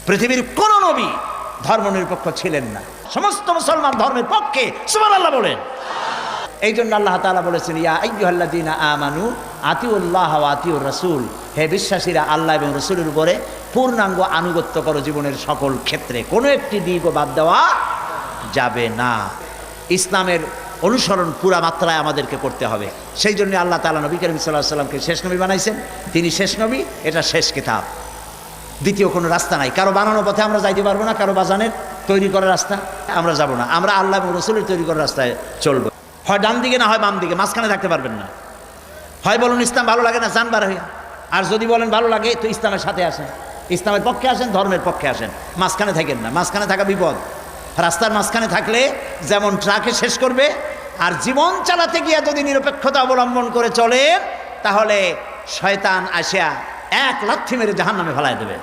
পৃথিবীর কোন নবী ধর্মনিরপেক্ষ ছিলেন না, সমস্ত মুসলমান ধর্মের পক্ষে। সুবহানাল্লাহ বলেন। এই জন্য আল্লাহ তাআলা বলেছেন, ইয়া আইয়ুহাল্লাযীনা আমানু আতিউল্লাহ ওয়া আতিউর রাসূল, হে বিশ্বাসীরা আল্লাহ এবং রাসূলের উপরে পূর্ণাঙ্গ আনুগত্য করো জীবনের সকল ক্ষেত্রে, কোনো একটি দিকও বাদ দেওয়া যাবে না। ইসলামের অনুসরণ পুরা মাত্রায় আমাদেরকে করতে হবে। সেই জন্য আল্লাহ তাআলা নবী করিম সাল্লাল্লাহু আলাইহি সাল্লামকে শেষ নবী বানাইছেন। তিনি শেষ নবী, এটা শেষ কিতাব, দ্বিতীয় কোনো রাস্তা নাই। কারো বানানোর পথে আমরা যাইতে পারবো না, কারো বাজানের তৈরি করার রাস্তা আমরা যাব না। আমরা আল্লাহ এবং রাসূলের তৈরি করার রাস্তায় চলবো। হয় ডান দিকে না হয় বাম দিকে, মাঝখানে থাকতে পারবেন না। হয় বলুন ইসলাম ভালো লাগে না, যান বার হইয়া। আর যদি বলেন ভালো লাগে তো ইসলামের সাথে আসেন, ইসলামের পক্ষে আসেন, ধর্মের পক্ষে আসেন, মাঝখানে থাকেন না। মাঝখানে থাকা বিপদ। রাস্তার মাঝখানে থাকলে যেমন ট্রাকে শেষ করবে, আর জীবন চালাতে গিয়ে যদি নিরপেক্ষতা অবলম্বন করে চলেন তাহলে শয়তান আসিয়া এক লাথি মেরে জাহান্নামে ফেলায় দেবে।